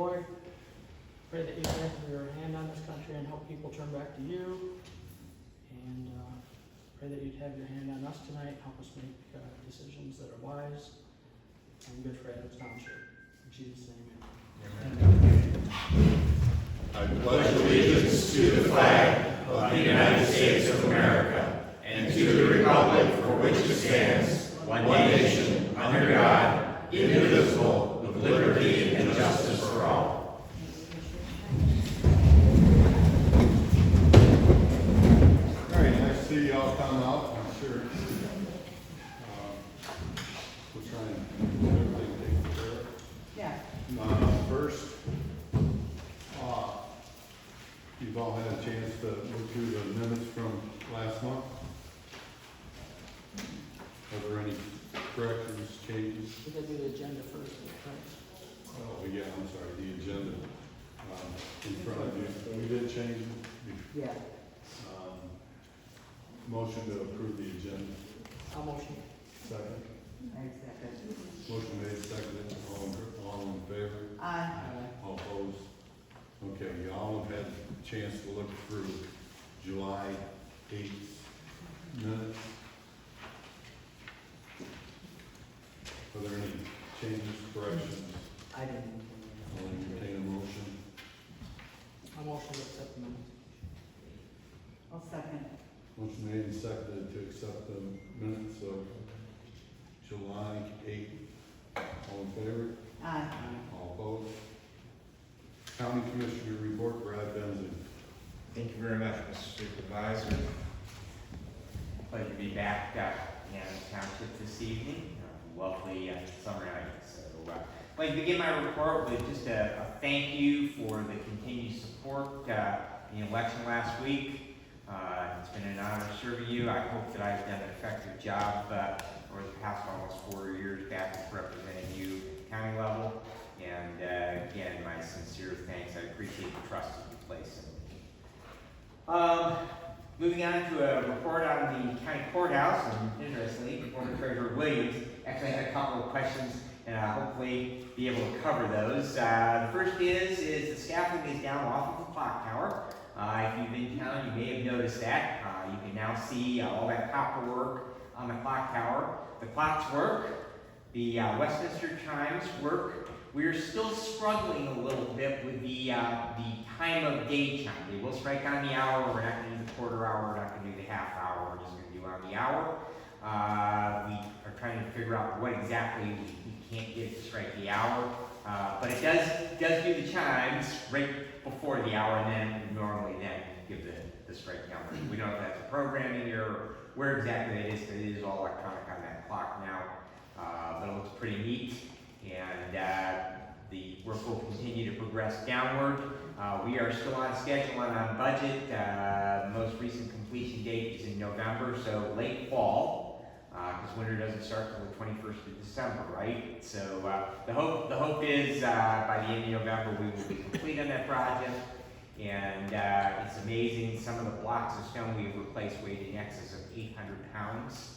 joy. Pray that you have your hand on this country and help people turn back to you. And pray that you'd have your hand on us tonight, help us make decisions that are wise and good for Adams Township. In Jesus' name, amen. I pledge allegiance to the flag of the United States of America and to the republic for which it stands, one nation, under God, indivisible, with liberty and justice for all. All right, nice to see you all come out. I'm sure we'll try and get everything taken care of. Yeah. First, you've all had a chance to look through the minutes from last month. Are there any corrections, changes? We gotta do the agenda first. Right? Oh, yeah, I'm sorry, the agenda in front of you. We did change it. Yeah. Motion to approve the agenda. I'll motion. Second. I second. Motion made, seconded. All in favor? Aye. All opposed? Okay, you all have had a chance to look through July 8th minutes. Are there any changes, corrections? I didn't. I'll entertain a motion. I'll motion to accept the minutes. I'll second. Motion made and seconded to accept the minutes of July 8th. All in favor? Aye. All opposed? County Commissioner report, Brad Benson. Thank you very much, Mr. Supervisor. Pleasure to be back in Adams Township this evening. Lovely summer night. So I'd like to begin my report with just a thank you for the continued support in the election last week. It's been an honor serving you. I hope that I've done an effective job over the past almost 4 years back representing you at the county level. And again, my sincere thanks. I appreciate the trust that you place in me. Moving on to a report on the county courthouse, and interestingly, former Treasurer Williams actually had a couple of questions, and I'll hopefully be able to cover those. The first is the scaffolding is down off of the clock tower. If you've been in town, you may have noticed that. You can now see all that copper work on the clock tower. The clocks work. The Westminster chimes work. We're still struggling a little bit with the time of day chime. They will strike on the hour. We're not going to do the quarter hour. We're not going to do the half hour. We're just going to do on the hour. We are trying to figure out what exactly we can't get to strike the hour. But it does do the chimes right before the hour, and then normally then give the strike number. We don't know if that's a programming error or where exactly it is, but it is all electronic on that clock now. But it looks pretty neat. And the work will continue to progress downward. We are still on schedule and on budget. The most recent completion date is in November, so late fall, because winter doesn't start until the 21st of December, right? So the hope is by the end of November we will be complete on that project. And it's amazing, some of the blocks of stone we've replaced weighed in excess of 800 pounds.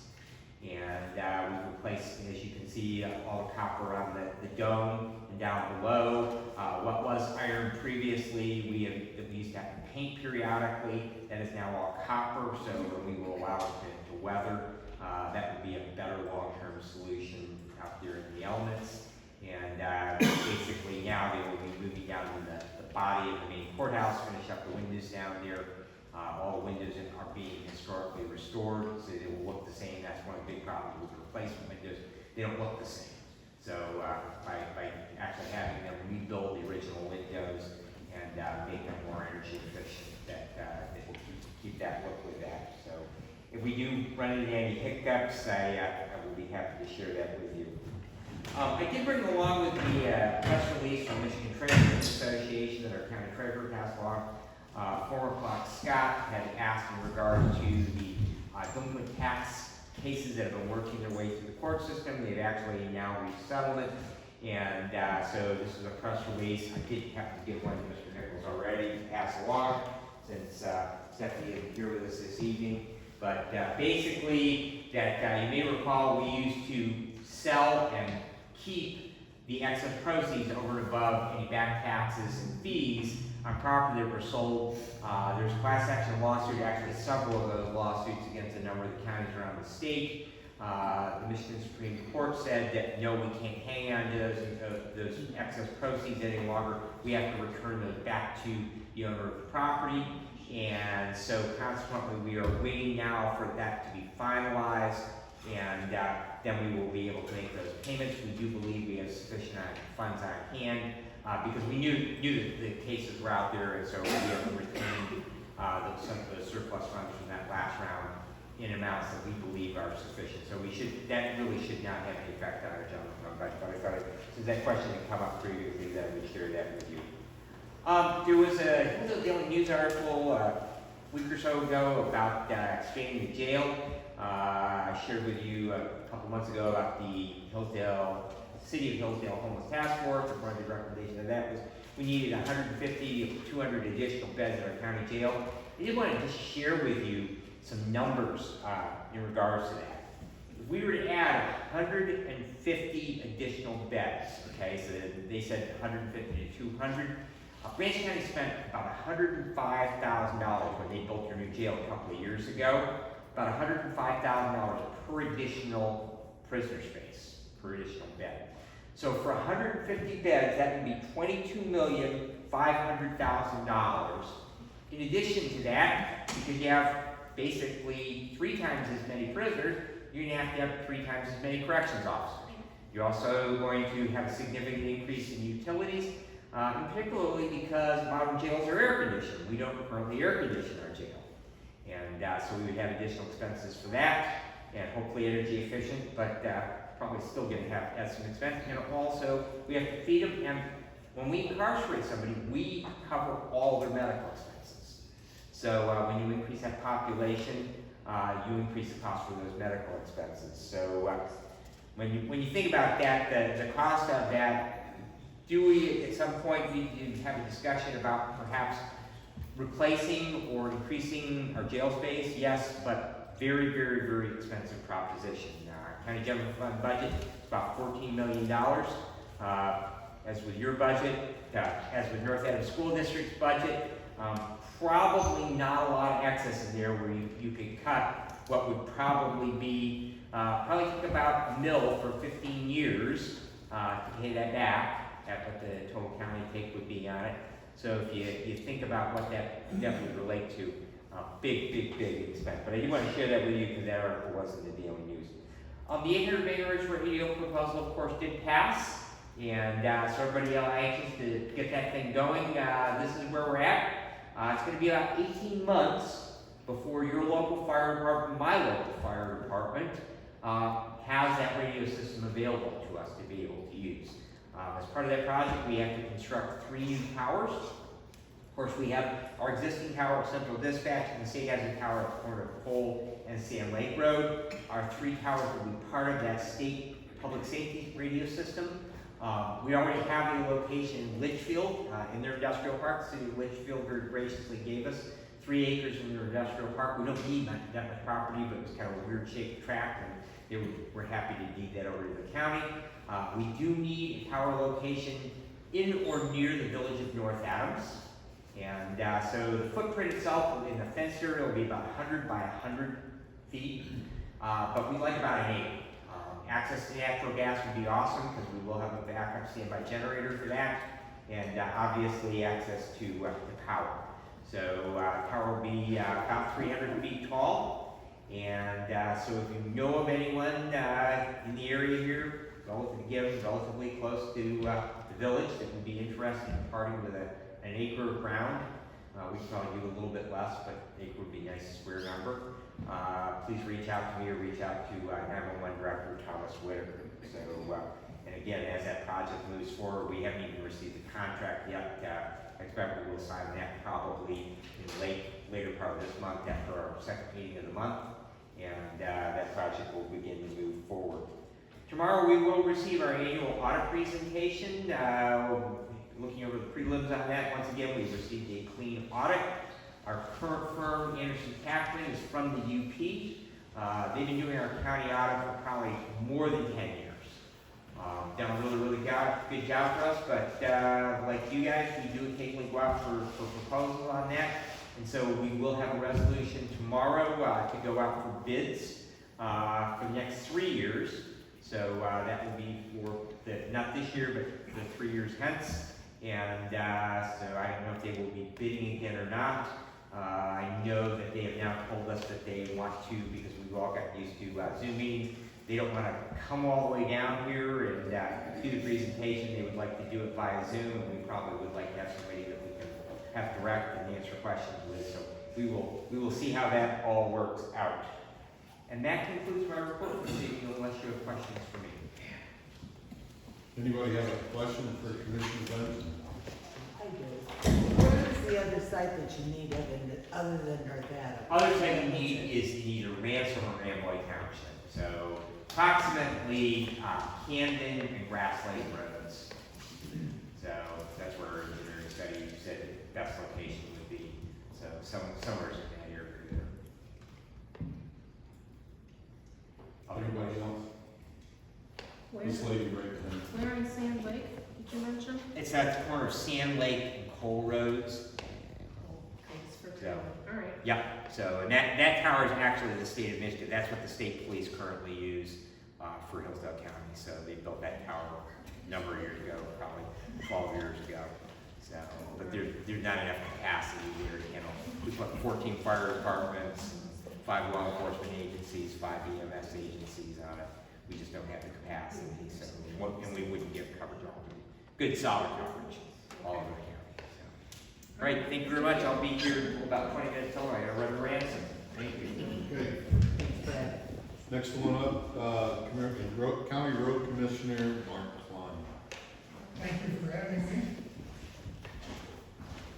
And we've replaced, as you can see, all the copper on the dome and down below. What was iron previously, we used to have to paint periodically. That is now all copper, so we will allow it to weather. That would be a better long-term solution out there in the elements. And basically now they will be moving down to the body of the main courthouse, finish up the windows down there. All the windows are being historically restored, so they will look the same. That's one of the big problems with the replacement windows. They don't look the same. So by actually having them rebuild the original windows and make them more energy efficient, that will keep that look with that. So if we do run into any hiccups, I will be happy to share that with you. I did bring along with the press release from Michigan Treasurers Association that our county treasurer passed along. Former Clerk Scott had asked in regard to the delinquent tax cases that have been working their way through the court system. They've actually now reached settlement, and so this is a press release. I did have to give one to Mr. Nichols already to pass along, since Stephanie is here with us this evening. But basically, that you may recall, we used to sell and keep the excess proceeds over and above any back taxes and fees on property that were sold. There's a class action lawsuit, actually several of those lawsuits against a number of the counties around the state. The Michigan Supreme Court said that no, we can't hang on to those excess proceeds any longer. We have to return those back to the owner of the property. And so consequently, we are waiting now for that to be finalized, and then we will be able to make those payments. We do believe we have sufficient funds on hand because we knew that the cases were out there, and so we have to retain some of the surplus funds from that last round in amounts that we believe are sufficient. So that really should not have any effect on our general fund budget. But I thought, since that question had come up previously, that we share that with you. There was a Daily News article a week or so ago about expanding the jail. I shared with you a couple months ago about the City of Hillsdale Homeless Task Force. One of the recommendations of that was we needed 150 to 200 additional beds in our county jail. I just wanted to share with you some numbers in regards to that. If we were to add 150 additional beds, okay, so they said 150 to 200. Branch County spent about $105,000 when they built their new jail a couple of years ago. About $105,000 per additional prisoner space, per additional bed. So for 150 beds, that would be $22,500,000. In addition to that, because you have basically 3 times as many prisoners, you're going to have 3 times as many corrections officers. You're also going to have a significant increase in utilities, particularly because modern jails are air conditioned. We don't currently air condition our jail. And so we would have additional expenses for that, and hopefully energy efficient, but probably still going to have some expense. And also, we have to feed them, and when we incarcerate somebody, we cover all their medical expenses. So when you increase that population, you increase the cost for those medical expenses. So when you think about that, the cost of that, do we at some point need to have a discussion about perhaps replacing or increasing our jail space? Yes, but very, very, very expensive proposition. County general fund budget is about $14 million. As with your budget, as with North Adams School District's budget, probably not a lot of excess in there where you could cut what would probably be, probably take about $1 million for 15 years to pay that back at what the total county take would be on it. So if you think about what that would relate to, big, big, big expense. But I do want to share that with you because that article was in the Daily News. The 800 megahertz radio proposal, of course, did pass. And so everybody anxious to get that thing going. This is where we're at. It's going to be about 18 months before your local fire department, my local fire department, has that radio system available to us to be able to use. As part of that project, we have to construct 3 new towers. Of course, we have our existing tower of Central Dispatch and the state has a tower at the corner of Cole and Sand Lake Road. Our 3 towers will be part of that state public safety radio system. We already have a location in Litchfield, in their industrial park. The city of Litchfield very graciously gave us 3 acres in their industrial park. We don't need that much property, but it was kind of a weird shaped tract, and they were happy to deed that over to the county. We do need a tower location in or near the village of North Adams. And so the footprint itself in the fence area will be about 100 by 100 feet, but we'd like about an acre. Access to natural gas would be awesome because we will have a backup standby generator for that, and obviously access to power. So the tower will be about 300 feet tall, and so if you know of anyone in the area here, relatively close to the village that would be interested in parting with an acre of ground, we can probably do a little bit less, but acre would be a nice square number. Please reach out to me or reach out to 911 Director Thomas Whitaker. So, and again, as that project moves forward, we haven't even received the contract yet. I expect we will sign that probably in later part of this month after our second meeting of the month, and that project will begin to move forward. Tomorrow we will receive our annual audit presentation. Looking over the prelims on that, once again, we've received a clean audit. Our current firm, Anderson Kaplan, is from the UP. They've been doing our county audit for probably more than 10 years. Done a really good job for us, but like you guys, we do occasionally go out for proposals on that. And so we will have a resolution tomorrow to go out for bids for the next 3 years. So that will be for not this year, but the 3 years hence. And so I don't know if they will be bidding again or not. I know that they have now told us that they want to, because we've all got used to Zoom meetings, they don't want to come all the way down here and do the presentation. They would like to do it via Zoom, and we probably would like to have somebody that we can have direct and answer questions with. So we will see how that all works out. And that concludes my report for this evening, unless you have questions for me. Anybody have a question for Commissioner Benson? I do. What is the other site that you need other than North Adams? Other thing you need is either Ransom or Amboy Township. So approximately Camden and Grass Lake roads. So that's where our engineering study said the best location would be. So somewhere in that area there. Anybody else? Where, This lady right there. where in Sand Lake did you mention? It's at the corner of Sand Lake and Cole Roads. Thanks for So- all right. Yep, so and that tower is actually the state of Michigan. That's what the state police currently use for Hillsdale County. So they built that tower a number of years ago, probably 12 years ago. So, but there's not enough capacity there to handle. We put 14 fire departments, 5 law enforcement agencies, 5 EMS agencies on it. We just don't have the capacity, so and we wouldn't give coverage all over. Good solid coverage all over the county. So. All right, thank you very much. I'll be here in about 20 minutes till I run Ransom. Thank you. Okay, Thanks, Brad. next one up, County Road Commissioner Mark Klein. Thank you for having me.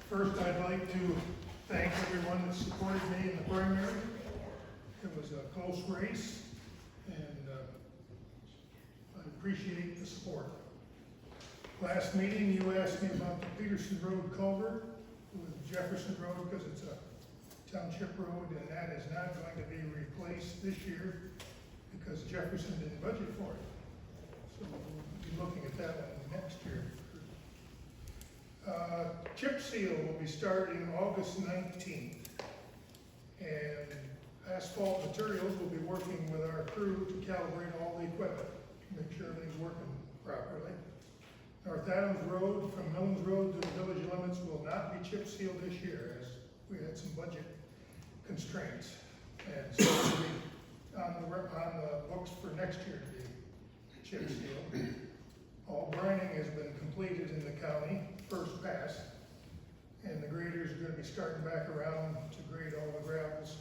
First, I'd like to thank everyone that supported me in the primary. It was a close race, and I appreciate the support. Last meeting, you asked me about the Peterson Road culvert with Jefferson Road, because it's a township road, and that is not going to be replaced this year because Jefferson didn't budget for it. So we'll be looking at that one next year. Chip seal will be starting August 19th. And asphalt materials will be working with our crew to calibrate all the equipment, make sure everything's working properly. North Adams Road from Millens Road to the village limits will not be chip sealed this year, as we had some budget constraints. And so it'll be on the books for next year to be chip sealed. All brining has been completed in the county, first pass, and the graders are gonna be starting back around to grade all the gravels.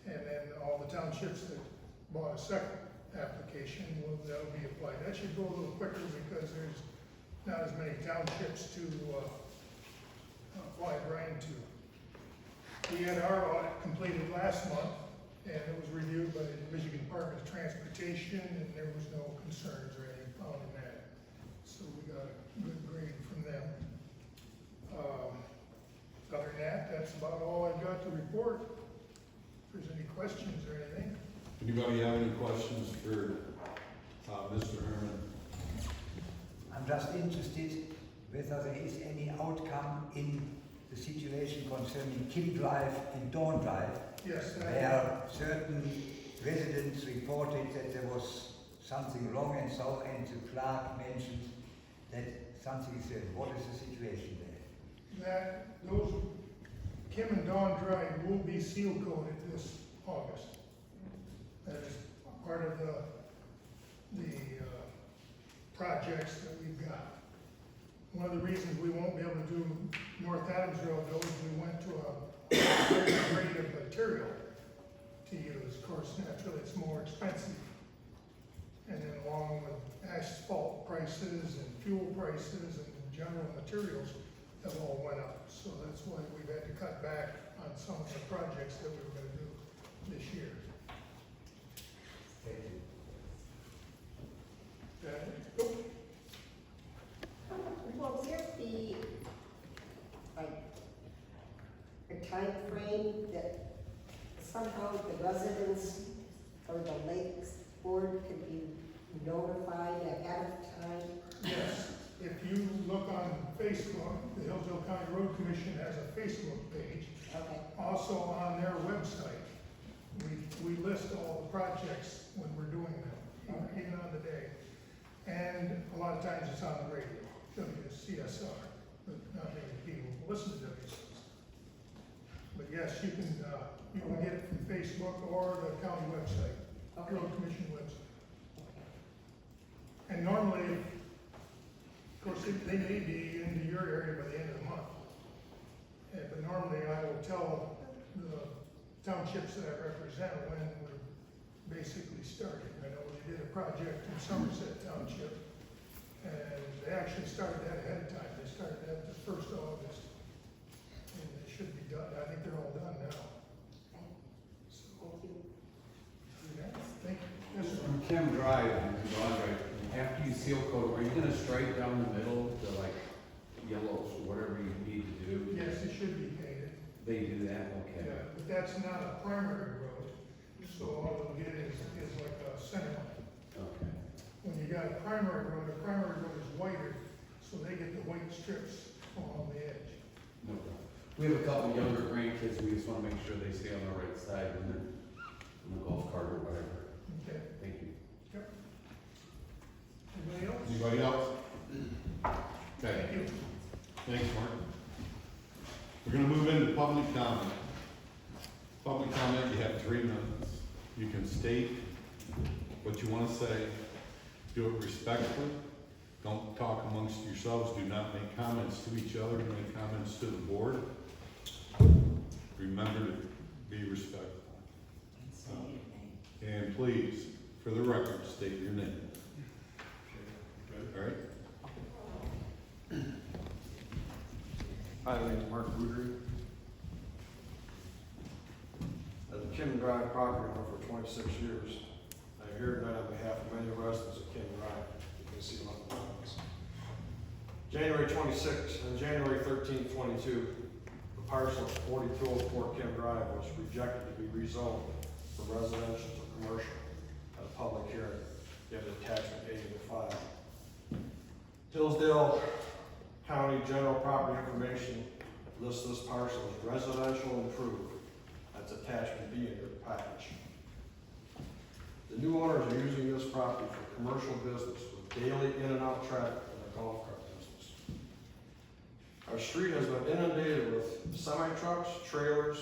And then all the townships that bought a second application, that'll be applied. That should go a little quicker because there's not as many townships to apply brine to. We had our audit completed last month, and it was reviewed by the Michigan Department of Transportation, and there was no concerns or anything found in that. So we got a good grade from them. Other than that, that's about all I've got to report. If there's any questions or anything. Anybody have any questions for Mr. Herman? I'm just interested whether there is any outcome in the situation concerning Kim Drive and Dawn Drive, Yes, where certain residents reported that there was something wrong and so, and the clerk mentioned that something is there. What is the situation there? those Kim and Dawn Drive will be seal coated this August. That is part of the projects that we've got. One of the reasons we won't be able to do North Adams Road though is we went to a certain grade of material to use. Of course, naturally, it's more expensive. And then along with asphalt prices and fuel prices and general materials have all went up. So that's why we've had to cut back on some of the projects that we were gonna do this year. Thank you. Will there be a time frame that somehow the residents or the lakes board could be notified ahead of time? Yes, if you look on Facebook, the Hillsdale County Road Commission has a Facebook page. Okay, Also on their website, we list all the projects when we're doing them, even on the day. And a lot of times it's on the radio, WCSR, but not many people listen to WCSR. But yes, you can get it from Facebook or the county website, okay, road commission website. okay. And normally, of course, they may be into your area by the end of the month. But normally I will tell the townships that I represent when we're basically starting. I know they did a project in Somerset Township, and they actually started that ahead of time. They started that the 1st of August. And it should be done, I think they're all done now. So, Thank you. thank you. Yes, sir. On Kim Drive and Broadway, after you seal coat, are you gonna strike down the middle to like yellow, whatever you need to do? Yes, it should be painted. They do that, okay. Yeah, but that's not a primary road, so all they'll get is like a center line. Okay. When you got a primary road is whiter, so they get the white strips along the edge. No problem. We have a couple younger grandkids, we just wanna make sure they stay on the right side when they're in the golf cart or whatever. Okay, Thank you. anybody else? Anybody else? Okay, Thank you. thanks, Mark. We're gonna move into public comment. Public comment, you have 3 minutes. You can state what you wanna say. Do it respectfully. Don't talk amongst yourselves. Do not make comments to each other. Make comments to the board. Remember to be respectful. And please, for the record, state your name. All right? Hi, my name is Mark Boudry. As a Kim Drive property owner for 26 years, I'm here tonight on behalf of many residents of Kim Drive. You can see them on the lines. January 26, and January 13, 22, the parcel of 4204 Kim Drive was rejected to be rezoned from residential to commercial at a public hearing. You have the attachment A to the file. Hillsdale County General Property Information lists this parcel as residential improved. That's attachment B in your package. The new owners are using this property for commercial business with daily in and out traffic for their golf cart business. Our street has been inundated with semi-trucks, trailers,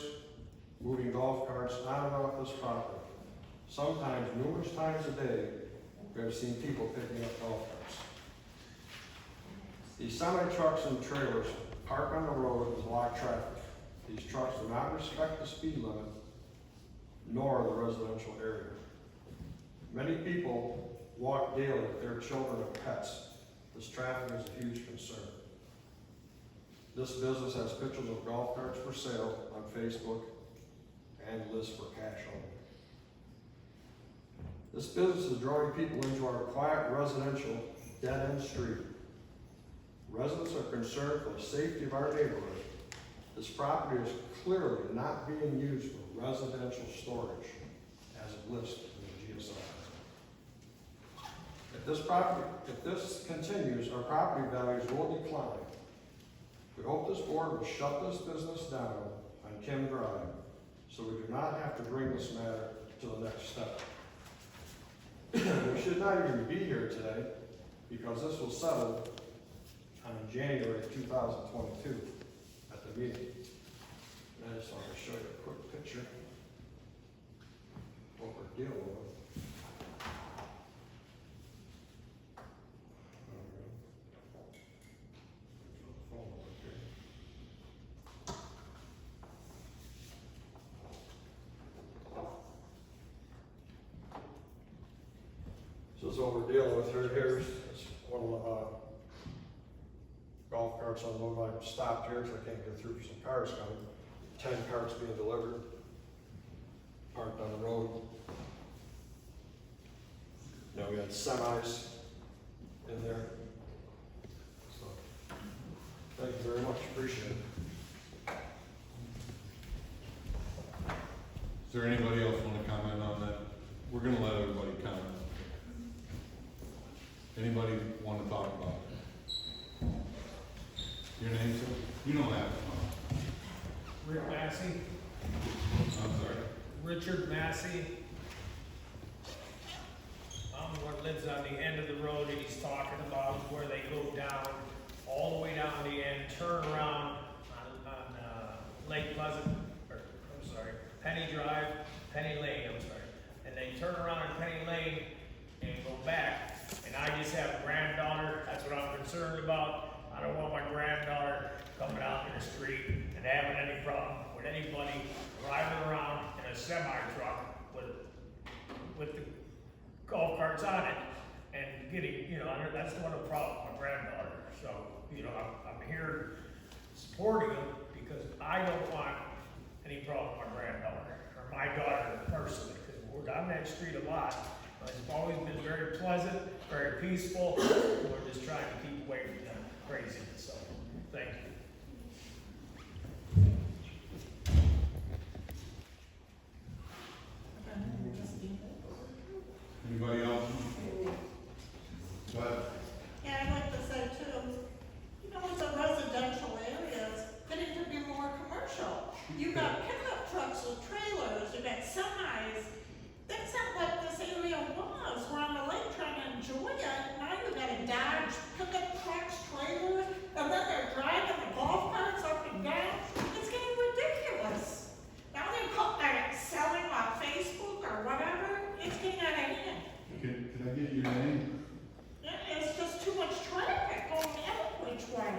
moving golf carts on and off this property. Sometimes, numerous times a day, we have seen people picking up golf carts. These semi-trucks and trailers park on the road and block traffic. These trucks do not respect the speed limit, nor the residential area. Many people walk daily with their children and pets. This traffic is a huge concern. This business has pictures of golf carts for sale on Facebook and lists for cash only. This business is drawing people into our quiet residential dead-end street. Residents are concerned for the safety of our neighborhood. This property is clearly not being used for residential storage as it lists in the GSI. If this continues, our property values will decline. We hope this board will shut this business down on Kim Drive so we do not have to bring this matter to the next step. We should not even be here today because this will settle on January 2022 at the meeting. And I just want to show you a quick picture of what we're dealing with. So this is what we're dealing with here. Here's one of the golf carts unloaded. I stopped here because I can't get through for some cars coming. 10 carts being delivered, parked on the road. Now we had semis in there. So, thank you very much, appreciate it. Is there anybody else want to comment on that? We're gonna let everybody comment. Anybody want to talk about it? Your name, sir? You don't have to. Rick Massey, I'm sorry. Richard Massey. I'm the one that lives on the end of the road that he's talking about, where they go down, all the way down the end, turn around on Lake Pleasant, Penny Drive, Penny Lane, and they turn around in Penny Lane and go back, and I just have a granddaughter, that's what I'm concerned about. I don't want my granddaughter coming out in the street and having any problem with anybody driving around in a semi-truck with the golf carts on it and getting, that's one of the problems with my granddaughter. So, I'm here supporting them because I don't want any problem with my granddaughter or my daughter personally, because we're on that street a lot. It's always been very pleasant, very peaceful. We're just trying to keep away from that craziness. So, thank you. Anybody else? Go ahead. Yeah, I'd like to say too, it's a residential areas, but it could be more commercial. You got pickup trucks with trailers, you got semis. That's not what this area was. We're on the lake trying to enjoy it. Now you got a Dodge pickup trucks, trailers, and then they're driving the golf carts up and down. It's getting ridiculous. Now they're selling on Facebook or whatever. It's getting out of hand. Can I get your name? It's just too much traffic going every which way.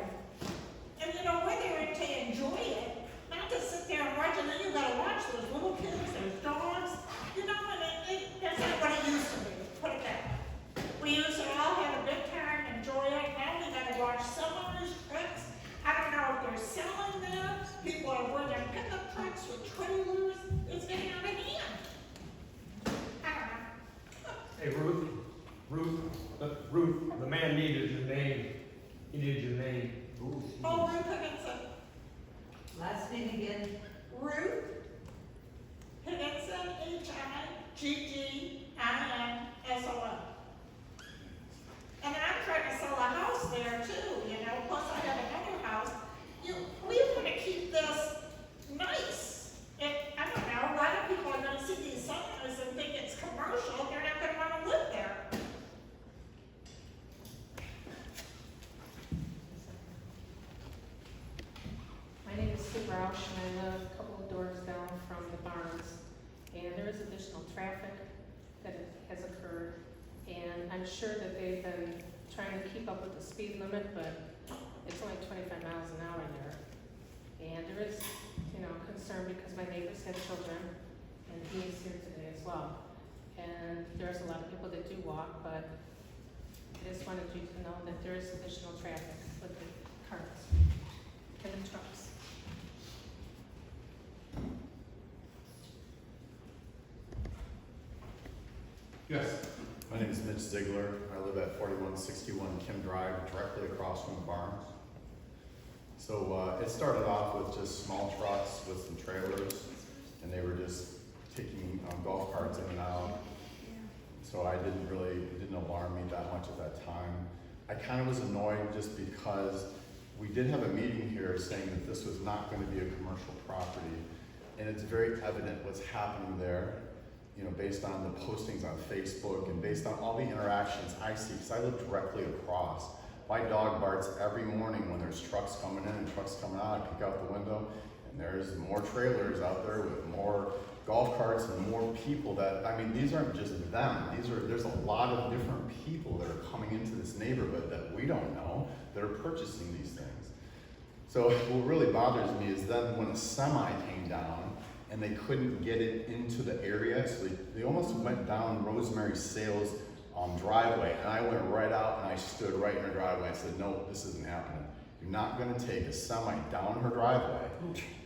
And whether to enjoy it, not to sit there and watch, and then you gotta watch those little kids, those dogs, and that's not what it used to be, put it that way. We used to all have a good time, enjoy it, now we gotta watch some of these trucks. I don't know if they're selling them, people are bringing pickup trucks with trailers, it's getting out of hand. I don't know. Hey, Ruth, the man needed your name. He needed your name. Oh, Ruth Higginson. Last name again? Ruth Higginson, Higginson. And I'm trying to sell a house there too, plus I have another house. We want to keep this nice. I don't know, a lot of people are gonna see these signs and think it's commercial, they're not gonna wanna live there. My name is Sue Roush, and I live a couple of doors down from the barns. And there is additional traffic that has occurred. And I'm sure that they've been trying to keep up with the speed limit, but it's only 25 miles an hour there. And there is, concern because my neighbors have children, and he is here today as well. And there's a lot of people that do walk, but I just wanted you to know that there is additional traffic with the carts and the trucks. Yes. My name is Mitch Ziegler. I live at 4161 Kim Drive, directly across from the barns. So it started off with just small trucks with some trailers, and they were just taking golf carts in and out. So it didn't alarm me that much at that time. I kind of was annoyed just because we did have a meeting here saying that this was not going to be a commercial property, and it's very evident what's happening there. Based on the postings on Facebook and based on all the interactions I see, because I live directly across. My dog barks every morning when there's trucks coming in and trucks coming out. I peek out the window and there's more trailers out there with more golf carts and more people these aren't just them. There's a lot of different people that are coming into this neighborhood that we don't know that are purchasing these things. So what really bothers me is then when a semi came down and they couldn't get it into the area, so they almost went down Rosemary Sales driveway, and I went right out and I stood right in her driveway and said, no, this isn't happening. You're not gonna take a semi down her driveway.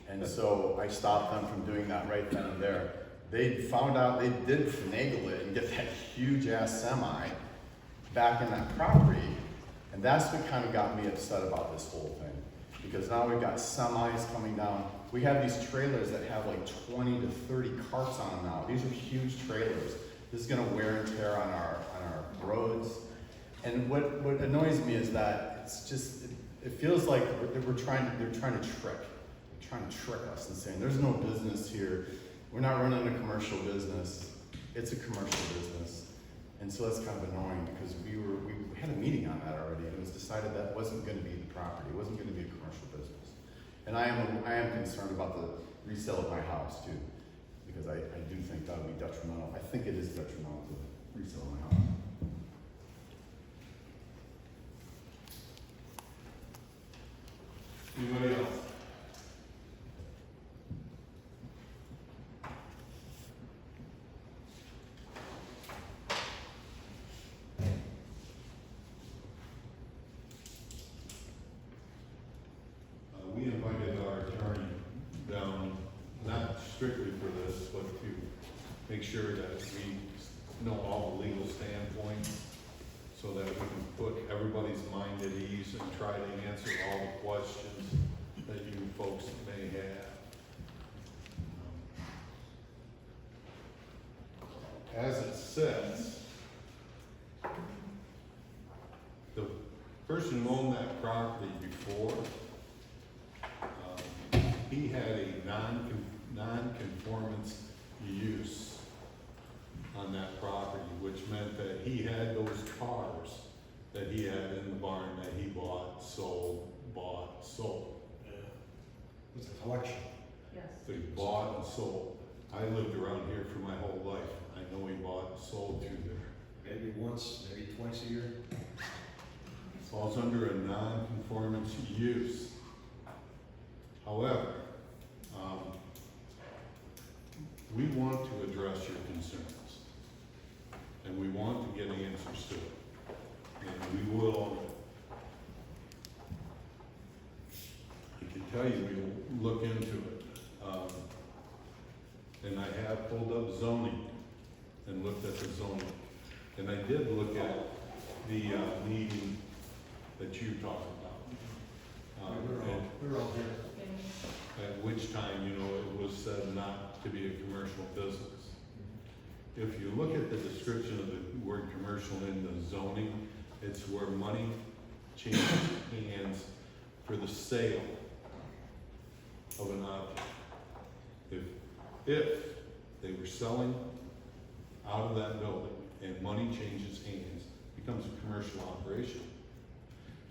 And so I stopped them from doing that right then and there. They found out they did finagle it and get that huge ass semi back in that property, and that's what kind of got me upset about this whole thing. Because now we've got semis coming down. We have these trailers that have like 20 to 30 carts on them now. These are huge trailers. This is gonna wear and tear on our roads. And what annoys me is that it's just, it feels like they're trying to trick us and saying, there's no business here. We're not running a commercial business. It's a commercial business. And so that's kind of annoying because we had a meeting on that already, and it was decided that wasn't going to be the property. It wasn't going to be a commercial business. And I am concerned about the resale of my house too, because I do think that would be detrimental. I think it is detrimental to the resale of my house. Anybody else? We invited our attorney down, not strictly for this, but to make sure that we know all the legal standpoints so that we can put everybody's mind at ease and try to answer all the questions that you folks may have. As it says, the person who owned that property before, he had a non-conformance use on that property, which meant that he had those cars that he had in the barn that he bought, sold. Yeah. It's a collection. Yes. So he bought and sold. I lived around here for my whole life. I know he bought and sold through there. Maybe once, maybe twice a year. Falls under a non-conformance use. However, we want to address your concerns, and we want to get answers to it, and we will. I can tell you, we will look into it, and I have pulled up zoning and looked at the zoning, and I did look at the meeting that you talked about. We're all here. At which time, you know, it was said not to be a commercial business. If you look at the description of the word commercial in the zoning, it's where money changes hands for the sale of an object. If they were selling out of that building and money changes hands, it becomes a commercial operation.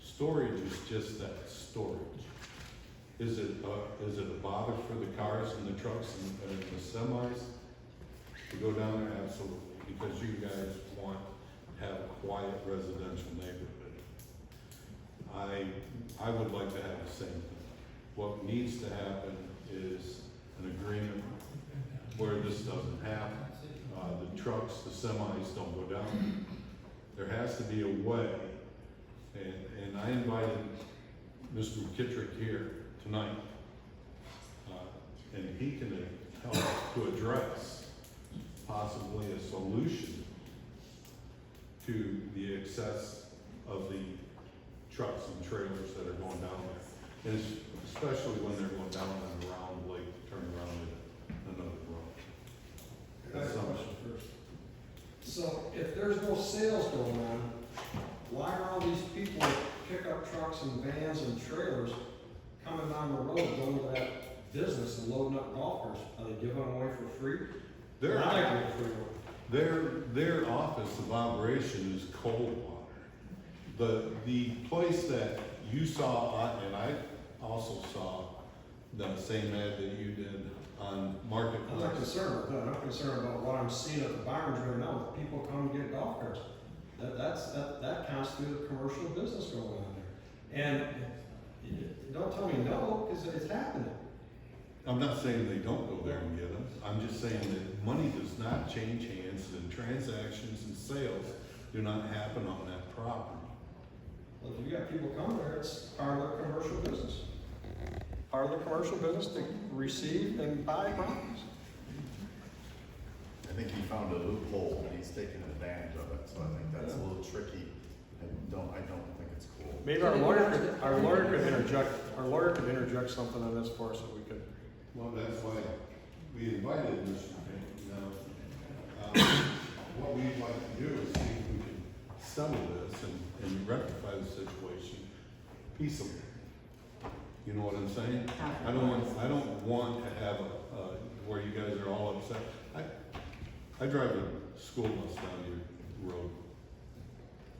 Storage is just that, storage. Is it a bother for the cars and the trucks and the semis to go down there? Absolutely, because you guys want to have a quiet residential neighborhood. I would like to have the same thing. What needs to happen is an agreement where this doesn't happen. The trucks, the semis don't go down. There has to be a way, and I invited Mr. McKittrick here tonight, and he can help to address possibly a solution to the excess of the trucks and trailers that are going down there, and especially when they're going down and around Lake, turning around in another road. I have a question first. So if there's no sales going on, why are all these people with pickup trucks and vans and trailers coming down the road going to that business and loading up golf carts? Are they giving them away for free? They're not giving them free. Their office of operation is Coldwater. The place that you saw, and I also saw the same ad that you did on Marketplace. I'm not concerned about that. I'm concerned about what I'm seeing at the barns right now. People come and get golf carts. That constitutes a commercial business going on there. And don't tell me no, because it's happening. I'm not saying they don't go there and get them. I'm just saying that money does not change hands, and transactions and sales do not happen on that property. Well, if you got people coming there, it's part of their commercial business. Part of the commercial business to receive and buy properties. I think he found a loophole and he's taken advantage of it, so I think that's a little tricky. I don't think it's cool. Maybe our lawyer could interject something on this for us so we could. Well, that's why we invited Mr. Payne. Now, what we'd like to do is see if we can settle this and rectify the situation peaceably. You know what I'm saying? I don't want to have where you guys are all upset. I drive a school bus down your road.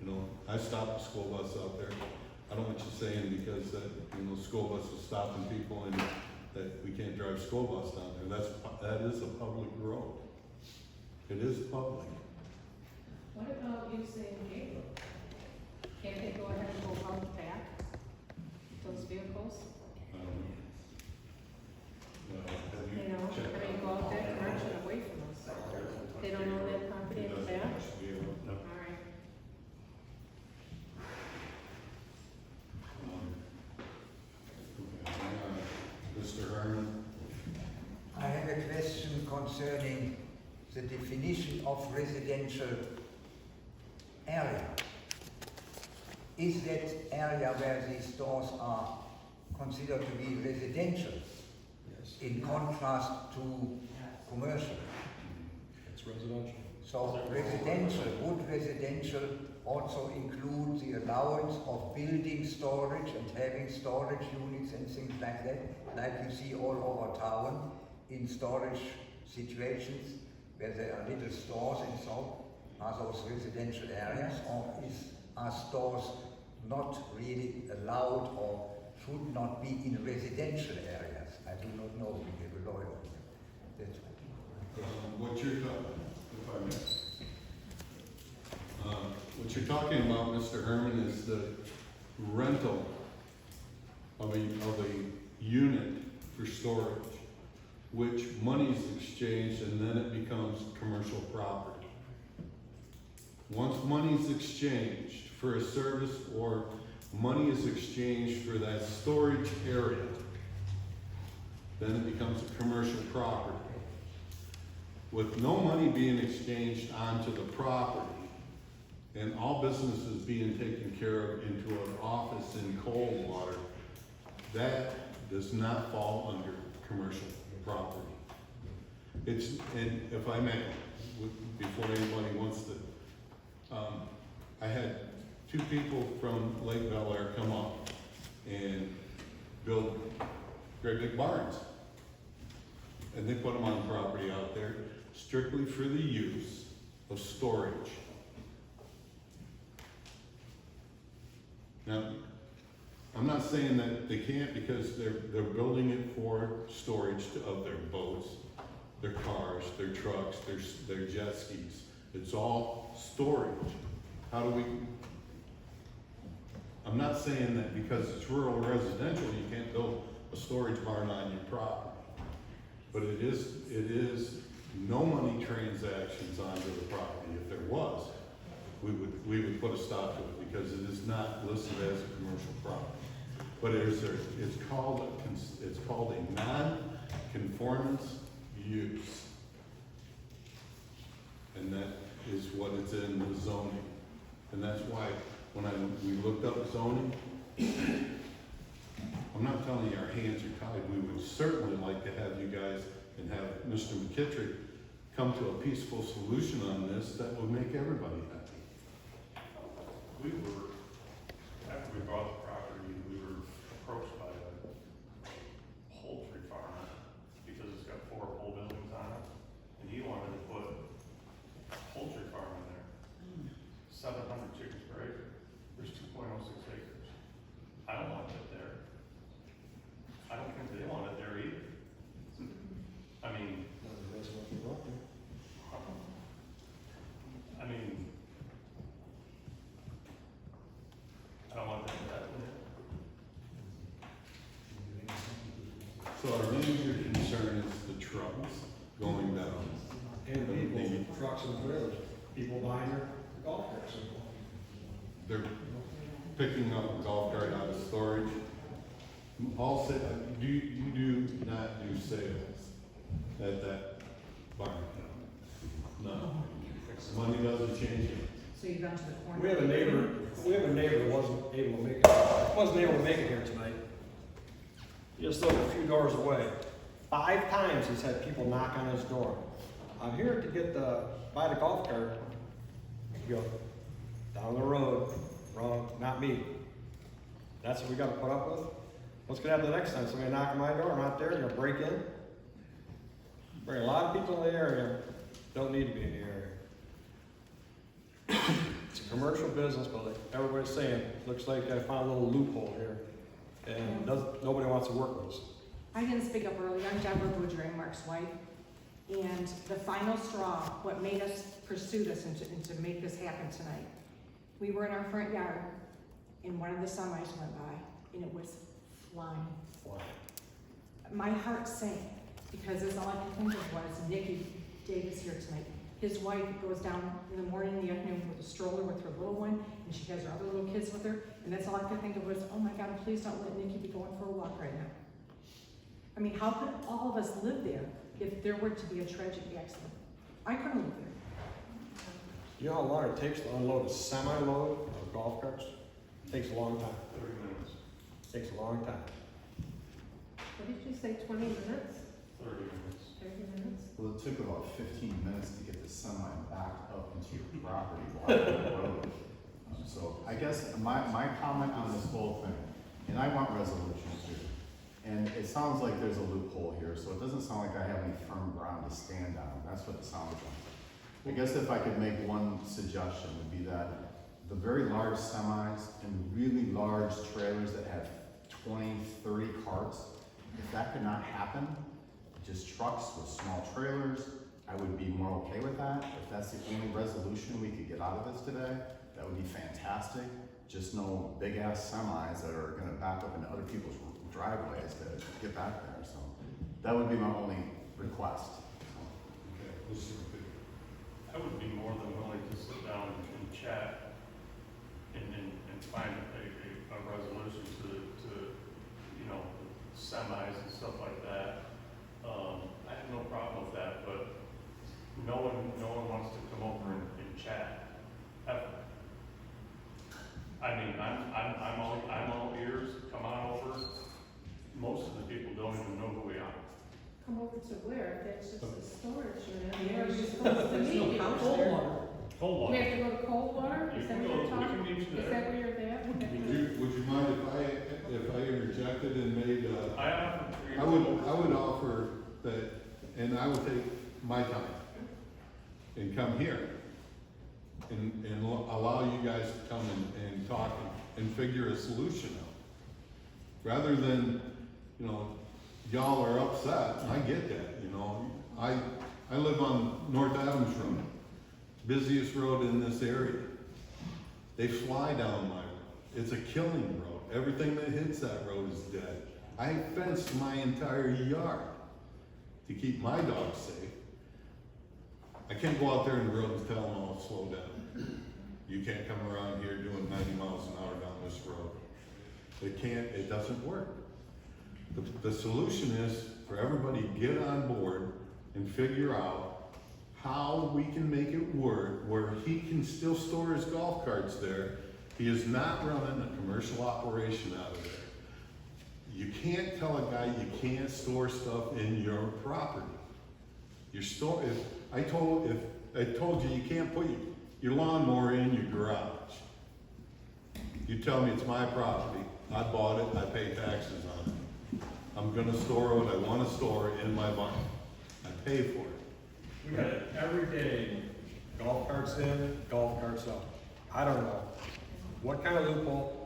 You know, I stop the school bus out there. I don't want you saying because that, you know, school bus is stopping people and that we can't drive school bus down there. That is a public road. It is public. What about using Gable? Can't they go ahead and go out back, those vehicles? You know, I mean, go out that direction away from us. They don't own that property in the back? All right. Mr. Herman? I have a question concerning the definition of residential area. Is that area where these stores are considered to be residential? Yes. In contrast to commercial? It's residential. So would residential also include the allowance of building storage and having storage units and things like that, like you see all over town in storage situations where there are little stores and so? Are those residential areas, or are stores not really allowed or should not be in residential areas? I do not know, we have a lawyer. That's What you're talking about, Mr. Herman, is the rental of a unit for storage, which money is exchanged and then it becomes commercial property. Once money is exchanged for a service or money is exchanged for that storage area, then it becomes a commercial property. With no money being exchanged onto the property and all businesses being taken care of into an office in Coldwater, that does not fall under commercial property. And if I may, before anybody wants to, I had two people from Lake Bel Air come up and build great big barns. And they put them on property out there strictly for the use of storage. Now, I'm not saying that they can't, because they're building it for storage of their boats, their cars, their trucks, their jet skis. It's all storage. I'm not saying that because it's rural residential, you can't build a storage barn on your property. But it is no money transactions onto the property. If there was, we would put a stop to it, because it is not listed as a commercial property. But it's called a non-conformance use. And that is what it's in the zoning. And that's why when we looked up zoning, I'm not telling you our hands are tied. We would certainly like to have you guys and have Mr. McKittrick come to a peaceful solution on this that would make everybody happy. After we bought the property, we were approached by a poultry farmer because it's got 4 pole buildings on it, and he wanted to put a poultry farm in there. 700 chickens per acre. There's 2.06 acres. I don't want it there. I don't think they want it there either. I mean, I don't want that to happen. So our major concern is the trucks going down. And people, trucks and trailers, people buying their golf carts. They're picking up a golf cart out of storage. You do not do sales at that barn? No. Money doesn't change it. So you've gone to the corner? We have a neighbor that wasn't able to make it here tonight. He just lived a few doors away. 5 times he's had people knock on his door. I'm here to buy the golf cart. You go, down the road, wrong, not me. That's what we gotta put up with? What's gonna happen the next time? Somebody knock on my door, I'm not there, you're gonna break in? Bring a lot of people in the area, don't need to be in the area. It's a commercial business, but like everybody's saying, looks like I found a little loophole here. And nobody wants to work with us. I didn't speak up earlier. I'm Deborah Boudreau, Mark's wife. And the final straw, what made us pursue this and to make this happen tonight, we were in our front yard and one of the semis went by and it was flying. My heart sank because that's all I could think of was Nikki Davis here tonight. His wife goes down in the morning, in the afternoon with a stroller with her little one, and she has her other little kids with her, and that's all I could think of was, oh my God, please don't let Nikki be going for a walk right now. I mean, how could all of us live there if there were to be a tragic accident? I couldn't live there. You know how long it takes to unload a semi-load of golf carts? It takes a long time. 30 minutes. It takes a long time. What did you say, 20 minutes? 30 minutes. 30 minutes? Well, it took about 15 minutes to get the semi backed up into your property while on the road. So I guess my comment on this whole thing, and I want resolutions here, and it sounds like there's a loophole here, so it doesn't sound like I have any firm ground to stand on. That's what it sounds like. I guess if I could make one suggestion would be that the very large semis and really large trailers that have 20, 30 carts, if that could not happen, just trucks with small trailers, I would be more okay with that. If that's the only resolution we could get out of this today, that would be fantastic. Just no big ass semis that are gonna back up into other people's driveways to get back there. So that would be my only request. I would be more than willing to sit down and chat and find a resolution to, you know, semis and stuff like that. I have no problem with that, but no one wants to come over and chat, ever. I mean, I'm all ears, come on over. Most of the people don't even know who we are. Come over to where? That's just a storage unit. Yeah, Where are you there's supposed to meet? no You cold go there? water. Cold We water. have to go to Coldwater? You Is that can what go- you're we talking? can meet you Is there. that where you're at? Would you mind if I interjected and made, I offered for you. I would offer that, and I would take my time and come here and allow you guys to come and talk and figure a solution out. Rather than, you know, y'all are upset, I get that, you know. I live on North Adams Road, busiest road in this area. They fly down my road. It's a killing road. Everything that hits that road is dead. I fenced my entire yard to keep my dogs safe. I can't go out there in the road and tell them all to slow down. You can't come around here doing 90 miles an hour down this road. It doesn't work. The solution is for everybody to get on board and figure out how we can make it work where he can still store his golf carts there. He is not running a commercial operation out of there. You can't tell a guy you can't store stuff in your property. If I told you you can't put your lawnmower in your garage. You tell me it's my property. I bought it, I pay taxes on it. I'm gonna store what I wanna store in my barn. I pay for it. We got it every day, golf carts in, golf carts out. I don't know. What kind of loophole?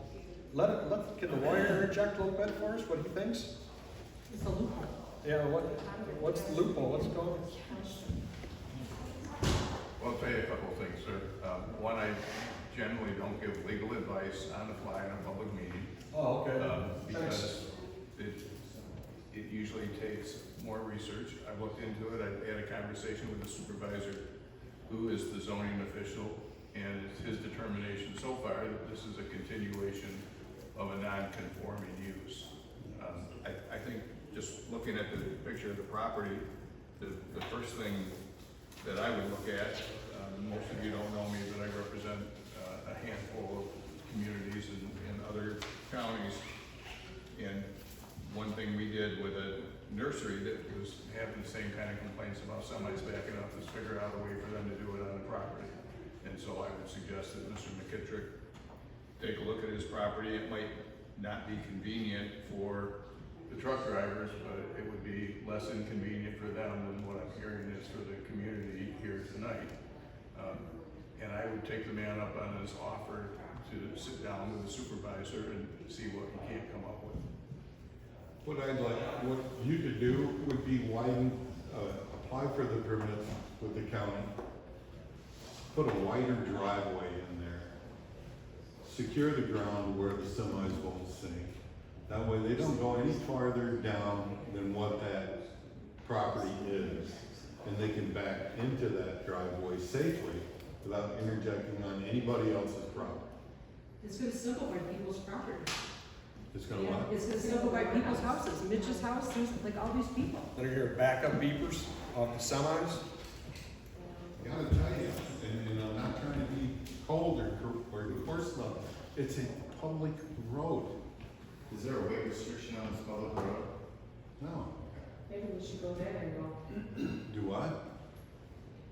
Can the lawyer interject a little bit for us, what he thinks? It's a loophole. Yeah, what's the loophole, what's going on? Well, I'll tell you a couple of things, sir. One, I generally don't give legal advice on the fly in a public meeting. Oh, okay. Because it usually takes more research. I've looked into it. I had a conversation with the supervisor, who is the zoning official, and it's his determination so far that this is a continuation of a non-conforming use. I think just looking at the picture of the property, the first thing that I would look at, most of you don't know me, but I represent a handful of communities in other counties. And one thing we did with a nursery that was having the same kind of complaints about semis backing up is figure out a way for them to do it on the property. And so I would suggest suggest that Mr. McKittrick take a look at his property. It might not be convenient for the truck drivers, but it would be less inconvenient for them than what I'm hearing is for the community here tonight. And I would take the man up on his offer to sit down with the supervisor and see what he can't come up with. What you could do would be widen, apply for the permit with the county, put a wider driveway in there, secure the ground where the semis won't sink. That way they don't go any farther down than what that property is, and they can back into that driveway safely without interjecting on anybody else's property. It's gonna simplify people's property. It's gonna what? It's gonna simplify people's houses, Mitch's house, things like all these people. Then are your backup beepers on the semis? I gotta tell you, and I'm not trying to be cold or coarse enough, it's a public road. Is there a weight restriction on this public road? No. Maybe we should go that angle. Do what?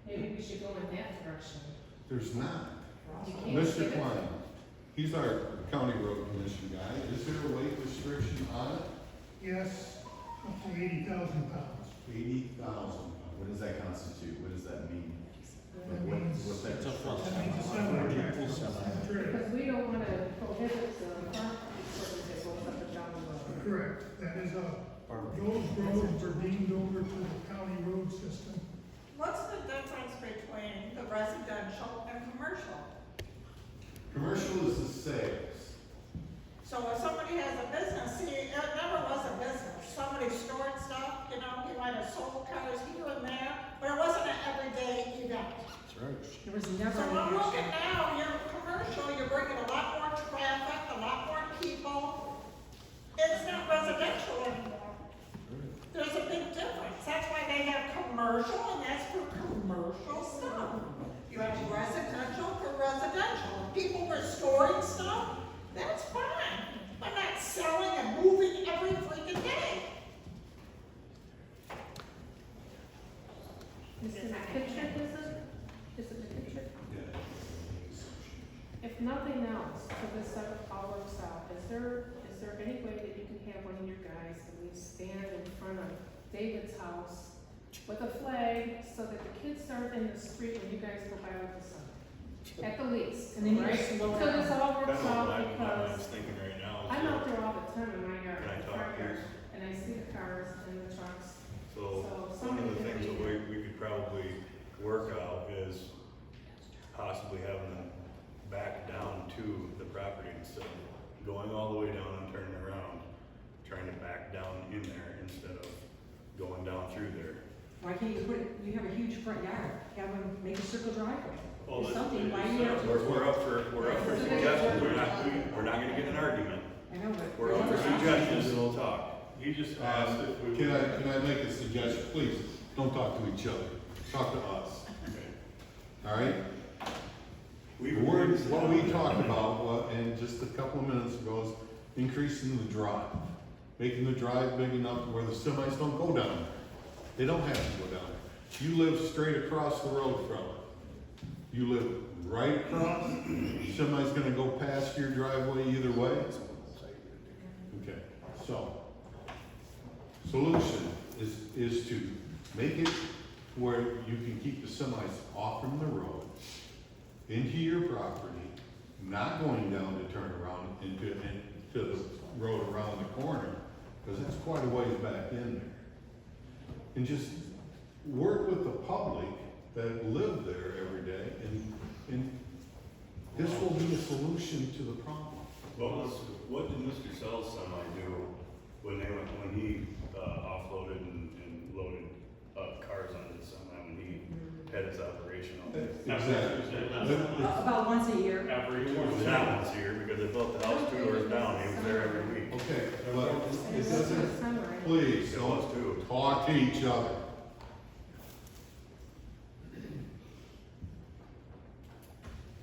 Maybe we should go in that direction. There's not. You can't Mr. get it. Klein, he's our county road commission guy. Is there a weight restriction on it? Yes, up to 80,000 pounds. 80,000. What does that constitute? What does that mean? That means, What's that? that means a semi. Because we don't wanna prohibit the car equipment that goes up and down the road. Correct, that is those roads are deemed over to the county road system. What's the difference between the residential and commercial? Commercial is the sales. So if somebody has a business, see, it never was a business. Somebody stored stuff, you know, he might have sold cars here and there, but it wasn't an everyday event. That's right. There was never So any I'm looking action. now, you're commercial, you're bringing a lot more traffic, a lot more people. It's not residential anymore. There's a big difference. That's why they have commercial, and that's for commercial stuff. You have residential for residential. If people were storing stuff, that's fine. But not selling and moving every freaking day. Mr. McKittrick, is it? Is it McKittrick? Yeah. If nothing else, to this all works out, is there any way that you can have one of your guys at least stand in front of David's house with a flag so that the kids aren't in the street when you guys go by with the sun? At the least, And then you right? just slow So down. this all works That's what out my because mind's thinking right now. I'm out there all the time in my yard, Can I my talk, front yard, please? and I see the cars and the trucks. So, one somebody of the can things be that we could probably work out is possibly having them back down to the property instead of going all the way down and turning around, trying to back down in there instead of going down through there. Why can't you put, you have a huge front yard, have them make a circle driveway? Well, Or that's- something, why do you have to? We're up for suggestions, we're not gonna get in an argument. I know, but. We're up for suggestions and we'll talk. He just asked if we. Can I make a suggestion? Please, don't talk to each other. Talk to us. All right? What we talked about, and just a couple of minutes ago, is increasing the drive. Making the drive big enough where the semis don't go down there. They don't have to go down there. You live straight across the road from it. You live right across, semi's gonna go past your driveway either way. Okay, so, solution is to make it where you can keep the semis off from the road, into your property, not going down to turn around into the road around the corner, because it's quite a ways back in there. And just work with the public that live there every day, and this will be a solution to the problem. What did Mr. Sell's semi do when he offloaded and loaded cars onto the semi when he had his operation on there? Exactly. About once a year. Not once a year, because they built the house 2 doors down, he was there every week. Okay, but it doesn't, please, don't talk to each other.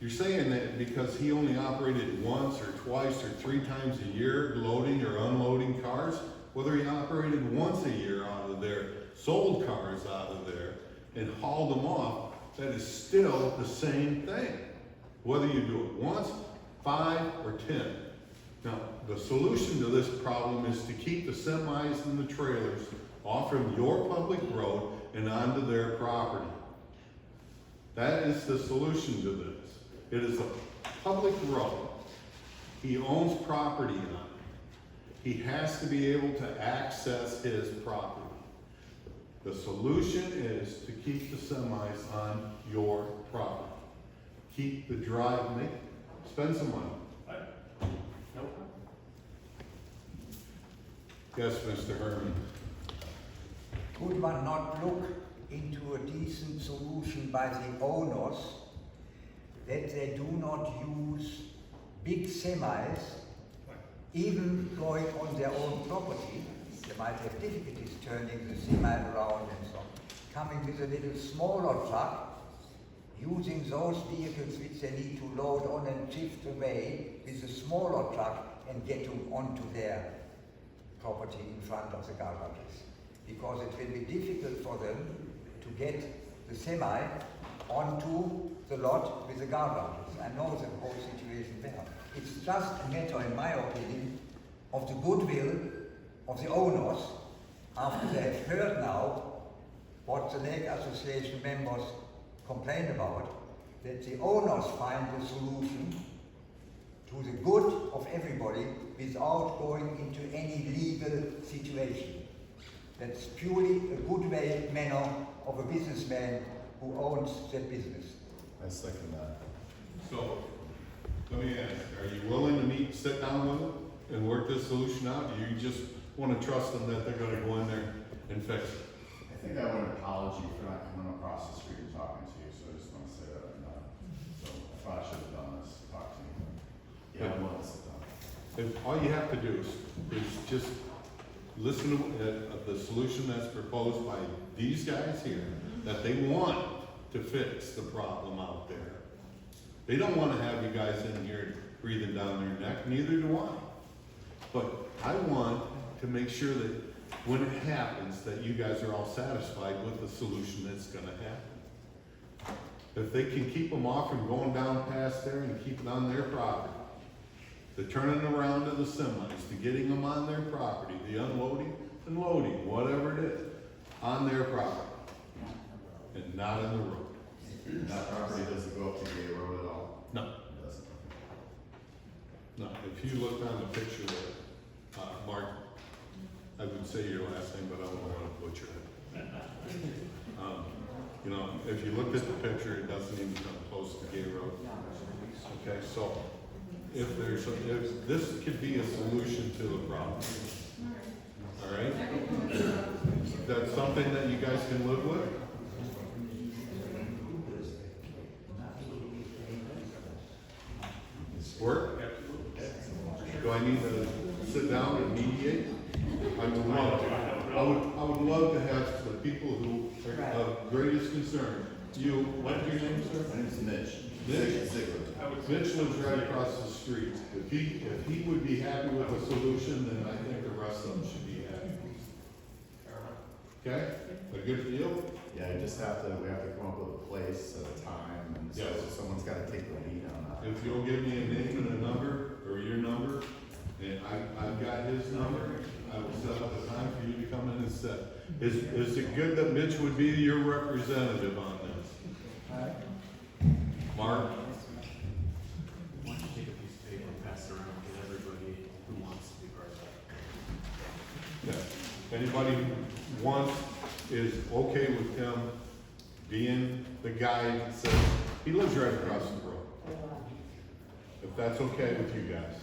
You're saying that because he only operated once or twice or 3 times a year loading or unloading cars, whether he operated once a year out of there, sold cars out of there, and hauled them off, that is still the same thing. whether you do it once, 5, or 10. Now, the solution to this problem is to keep the semis and the trailers off from your public road and onto their property. That is the solution to this. It is a public road. He owns property on it. He has to be able to access his property. The solution is to keep the semis on your property. Keep the drive, spend some money. Nope. Yes, Mr. Herman. Could one not look into a decent solution by the owners that they do not use big semis, even going on their own property? They might have difficulties turning the semi around and so on. Coming with a little smaller truck, using those vehicles which they need to load on and shift away with a smaller truck and get them onto their property in front of the garages. Because it will be difficult for them to get the semi onto the lot with the garages. I know the whole situation well. It's just a matter, in my opinion, of the goodwill of the owners after they have heard now what the Lake Association members complain about, that the owners find the solution to the good of everybody without going into any legal situation. That's purely a good manner of a businessman who owns that business. I second that. So, let me ask, are you willing to sit down with them and work this solution out? Do you just want to trust them that they're going to go in there and fix it? I think I want an apology for not coming across the street and talking to you, so I just want to say that I'm not. So I thought I should have done this, talk to you. Yeah, I'm willing to sit down. And all you have to do is just listen to the solution that's proposed by these guys here, that they want to fix the problem out there. They don't want to have you guys in here breathing down their neck, neither do I. But I want to make sure that when it happens, that you guys are all satisfied with the solution that's going to happen. If they can keep them off from going down past there and keep it on their property, the turning around of the semis, to getting them on their property, the unloading and loading, whatever it is, on their property, and not in the road. That property doesn't go up to Gay Road at all? No. It doesn't. No, if you looked on the picture that, Mark, I would say your last name, but I don't want to butcher it. You know, if you looked at the picture, it doesn't even come close to Gay Road. Okay, so if this could be a solution to the problem. All right? That's something that you guys can live with? Work? Do I need to sit down and mediate? I would love to. I would love to have the people who are of greatest concern. You, what's your name, sir? My name's Mitch. Mitch? Ziegler. Mitch lives right across the street. If he would be happy with the solution, then I think the rest of them should be happy. Okay? A good deal? Yeah, we have to come up with a place at a time, and so Yes. someone's gotta take the lead on that. If you'll give me a name and a number, or your number, and I've got his number, I will set up a time for you to come in and sit. Is it good that Mitch would be your representative on this? Mark? Why don't you take a piece of paper and pass it around to everybody who wants to be part of that? Yeah. Anybody who wants, is okay with him being the guy that says, he lives right across the road. If that's okay with you guys.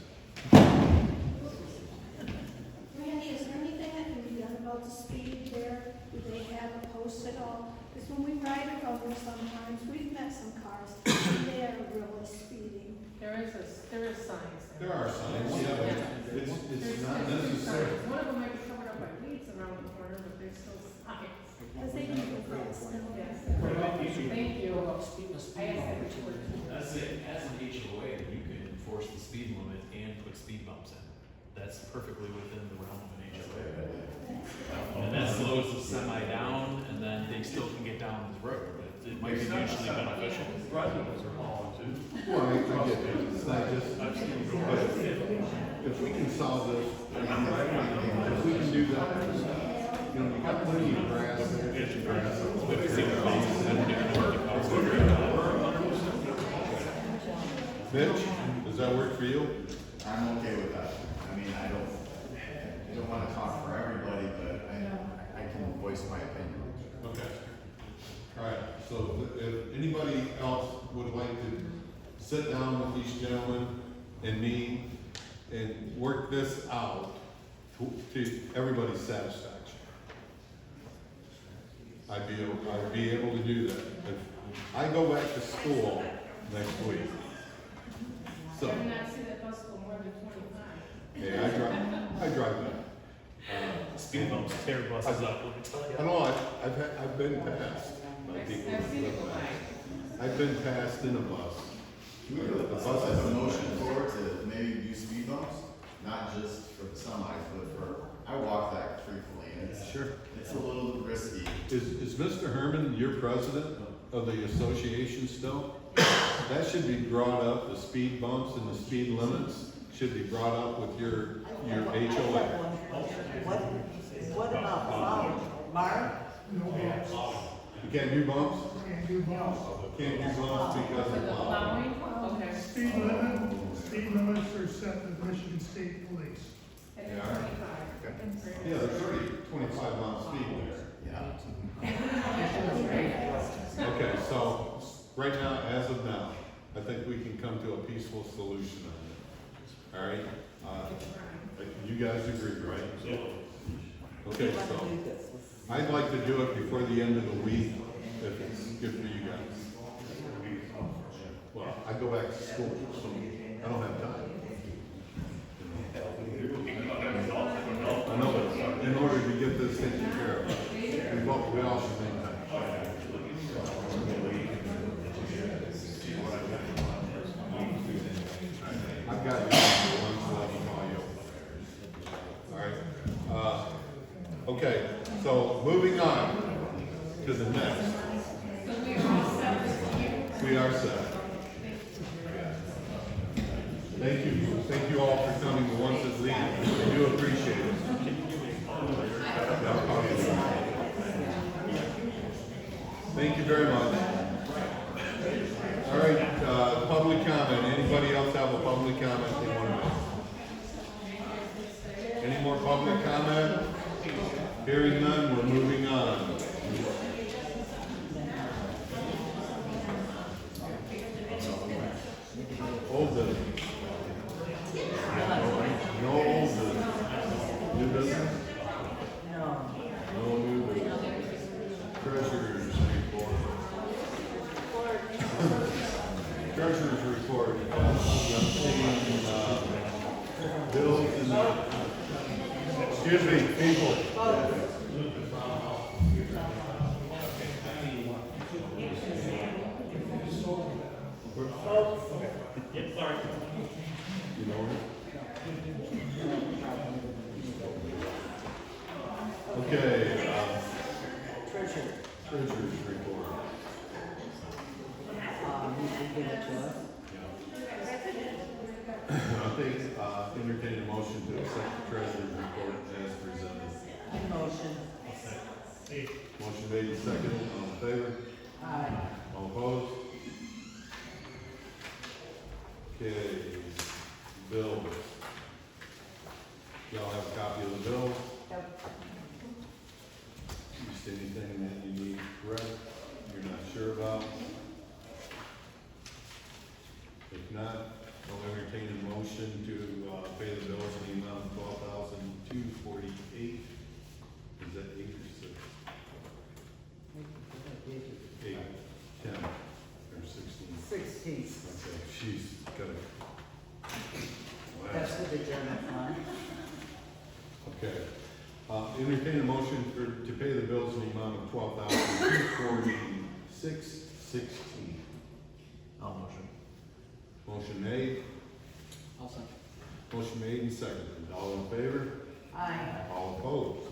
Randy, is there anything that can be done about the speed there? Do they have a post at all? Because when we ride around there sometimes, we've met some cars, and they are really speeding. There is signs there. There are signs, yeah. It's not necessary. One of them might be covered up by weeds around the corner, but there's still signs. Because they can go fast now. Yes. Thank you. About speedless I asked that people. As an HOA, you can enforce the speed limit and put speed bumps in. That's perfectly within the realm of an HOA. And that slows the semi down, and then they still can get down this road, but it might be mutually beneficial. Residents are calling too. Well, I get it, it's not just, I've seen them but if we can solve this, if we can do that, you know, you got plenty of grass there, get your grass. Mitch, does that work for you? I'm okay with that. I mean, I don't wanna talk for everybody, but I can voice my opinion. Okay. All right, so if anybody else would like to sit down with these gentlemen and me and work this out to everybody's satisfaction, I'd be able to do that. If I go back to school next week, so. I did not see that bus go more than 25. Yeah, I drive that. Speed bumps tear buses up, let me tell you. I know, I've been passed by people. I've seen it go by. I've been passed in a bus. Can we put a motion forward to maybe do speed bumps? Not just for the semis, but for, I walk that frequently, and it's a little risky. Is Mr. Herman your president of the association still? That should be brought up, the speed bumps and the speed limits should be brought up with your HOA. What about plowing? Mark? You can't do bumps? Can't do bumps. Can't do bumps because of plowing. Plowing? Okay. Speed limits are set with Michigan State Police. And then 25. Yeah, there's already 25 mile speed limit. Okay, so right now, as of now, I think we can come to a peaceful solution on it. All right? You guys agree, right? Okay, so I'd like to do it before the end of the week, if it's good for you guys. Well, I go back to school, so I don't have time. I know, but in order to get this taken care of, we all should make time. I've got it. All right. Okay, so moving on to the next. So we are all set this year? We are set. Thank you all for coming, the ones that leave. I do appreciate it. Thank you very much. All right, public comment. Anybody else have a public comment they want to make? Any more public comment? Hearing none, we're moving on. Old business. No old business. New business? No. No new business. Treasurer's report. Treasurer's report. Bills and, excuse me, people. Yep, sorry. You know her? Okay, treasurer's report. You can give it to us. I think, entertain a motion to accept the treasurer's report as presented. Motion. Motion made and seconded, all in favor? Aye. All opposed? Okay, bills. Y'all have a copy of the bills? Yep. Just anything that you need correct, you're not sure about? If not, I'll entertain a motion to pay the bills in the amount of $12,248. Is that 8 or 6? 8, 10, or 16? 16. Okay, she's got a. That's for the general fund. Okay. Entertain a motion to pay the bills in the amount of $12,246.16. I'll motion. Motion made. I'll second. Motion made and seconded. All in favor? Aye. All opposed?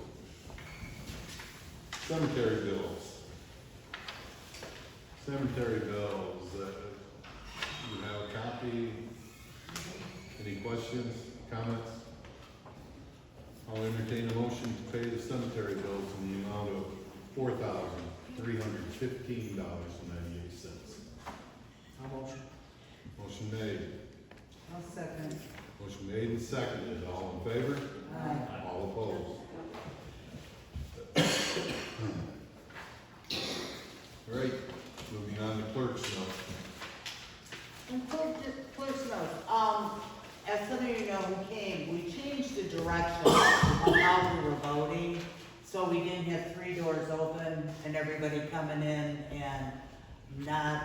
Cemetery bills. Cemetery bills, you have a copy. Any questions, comments? I'll entertain a motion to pay the cemetery bills in the amount of $4,315.98. I'll motion. Motion made. I'll second. Motion made and seconded. All in favor? Aye. All opposed? All right, moving on to clerk's note. And clerk's notes, as some of you know who came, we changed the direction of how we were voting. So we didn't have 3 doors open and everybody coming in and not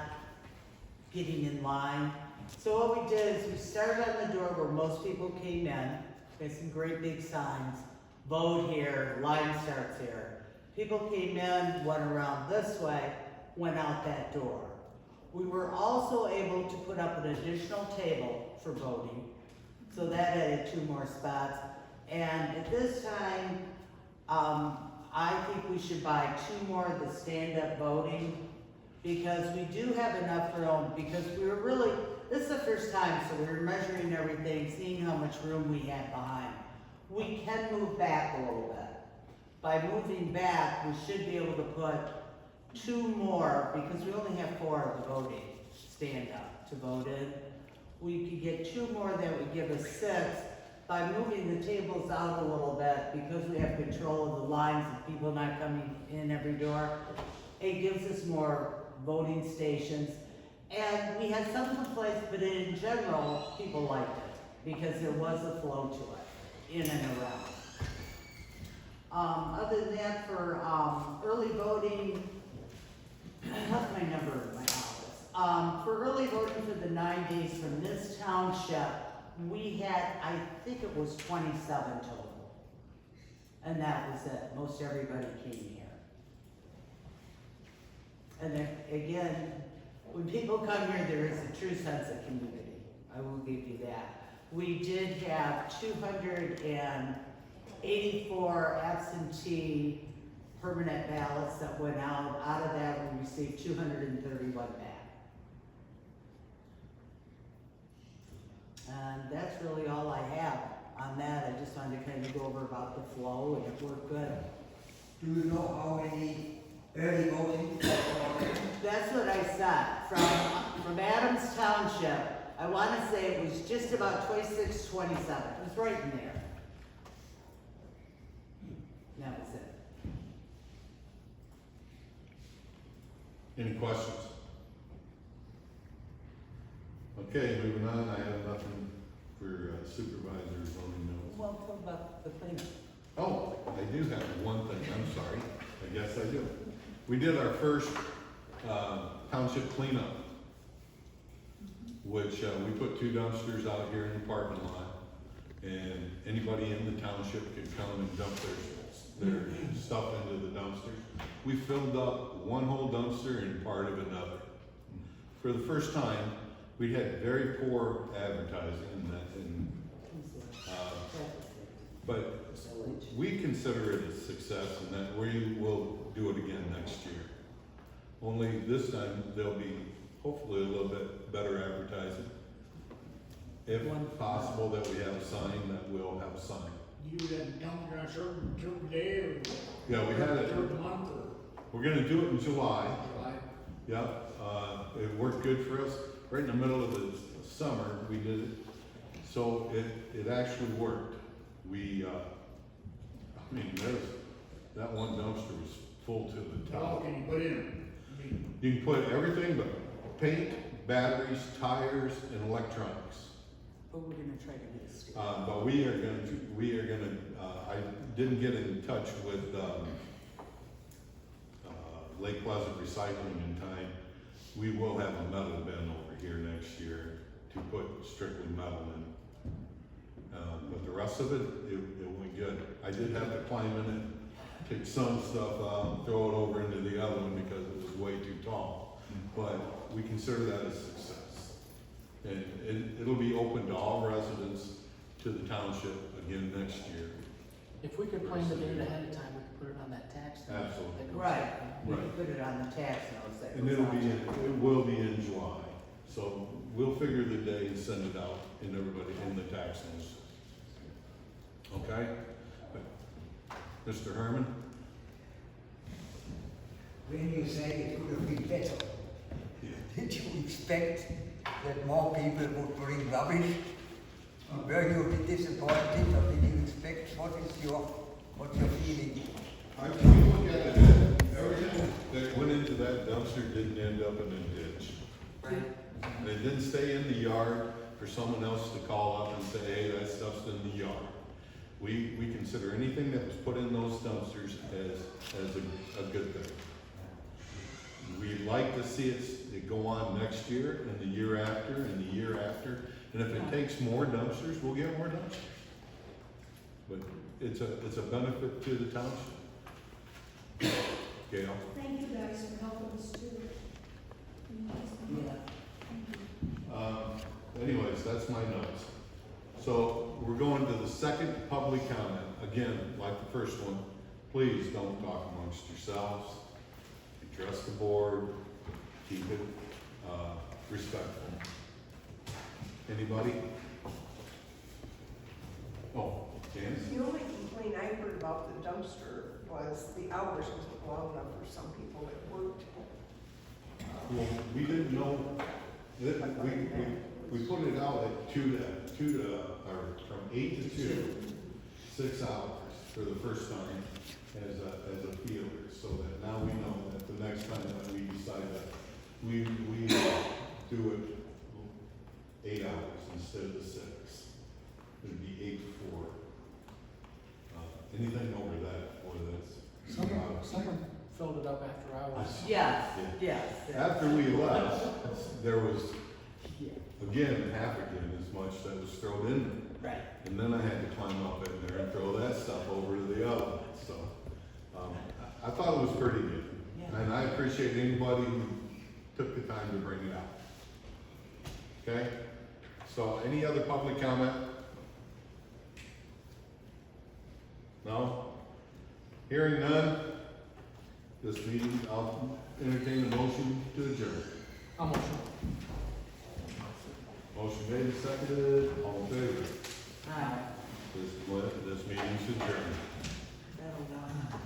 getting in line. So what we did is we started on the door where most people came in. We had some great big signs, vote here, line starts here. People came in, went around this way, went out that door. We were also able to put up an additional table for voting, so that added 2 more spots. And at this time, I think we should buy 2 more of the stand-up voting, because we do have enough room, because we were really, this is the first time, so we were measuring everything, seeing how much room we had behind. We can move back a little bit. By moving back, we should be able to put 2 more, because we only have 4 of the voting stand-up to vote in. We could get 2 more, that would give us 6. By moving the tables out a little bit, because we have control of the lines of people not coming in every door, it gives us more voting stations. And we had some complaints, but in general, people liked it, because there was a flow to it, in and around. Other than that, for early voting, I left my number in my office. For early voting for the 9 days from this township, we had, I think it was 27 total. And that was it. Most everybody came here. And then, again, when people come here, there is a true sense of community. I will give you that. We did have 284 absentee permanent ballots that went out. Out of that, we received 231 back. And that's really all I have on that. I just wanted to kind of go over about the flow, and it worked good. Do you know how many early voting? That's what I said. From Adams Township, I want to say it was just about 26, 27. It was right in there. That was it. Any questions? Okay, moving on, I have nothing for supervisors voting notes. Well, talk about the cleanup. Oh, I do have one thing, I'm sorry, I guess I do. We did our first township cleanup, which we put 2 dumpsters out here in the parking lot, and anybody in the township could come and dump their stuff into the dumpsters. We filled up one whole dumpster and part of another. For the first time, we had very poor advertising in that, but we consider it a success, and that we will do it again next year. Only this time, there'll be hopefully a little bit better advertising. If possible, that we have a sign, that we'll have a sign. You then dump on a certain day or? Yeah, we had it. Certain month or? We're gonna do it in July. Yep, it worked good for us. Right in the middle of the summer, we did it. So it actually worked. We, I mean, that one dumpster was full to the top. What can you put in? You can put everything but paint, batteries, tires, and electronics. But we're gonna try to get a stick. But we are gonna, I didn't get in touch with, Lake Pleasant Recycling in time. We will have a metal bin over here next year to put strictly metal in. But the rest of it went good. I did have to climb in it, take some stuff out, and throw it over into the other one because it was way too tall. But we consider that a success. And it'll be open to all residents to the township again next year. If we could plan the date ahead of time, we could put it on that tax. thing Absolutely. that goes Right, out. we can Right. put it on the tax notes that And goes it'll out be, to- it will be in July, so we'll figure the day and send it out in everybody in the tax notice. Okay? Mr. Herman? When you say it could have been better, did you expect that more people would bring rubbish? Were you a bit disappointed, or did you expect, what's your feeling? I mean, look at it, everything that went into that dumpster didn't end up in a ditch. Right. And it didn't stay in the yard for someone else to call up and say, hey, that stuff's in the yard. We consider anything that was put in those dumpsters as a good thing. We'd like to see it go on next year, and the year after, and the year after. And if it takes more dumpsters, we'll get more dumpsters. But it's a benefit to the township. Gail? Thank you guys for helping us too. Yeah. Anyways, that's my notes. So we're going to the second public comment. Again, like the first one, please don't talk amongst yourselves. Address the board, keep it respectful. Anybody? Oh, Janice? The only complaint I heard about the dumpster was the hours wasn't long enough for some people that worked. Well, we didn't know, that we put it out at or from 8 to 2, 6 hours for the first time as a feeler, so that now we know that the next time that we decide that we do it 8 hours instead of the 6. It'd be 8 to 4. Anything over that, or that's. Someone filled it up after hours. Yes, Yeah. yes. After we left, there was, again, half again as much that was thrown in there. Right. And then I had to climb up in there and throw that stuff over to the other. So, I thought it was pretty good. Yeah. And I appreciate anybody who took the time to bring it out. Okay? So, any other public comment? No? Hearing none, this meeting, I'll entertain a motion to adjourn. I'll motion. Motion made and seconded, all in favor? Aye. This meeting's adjourned. That'll go.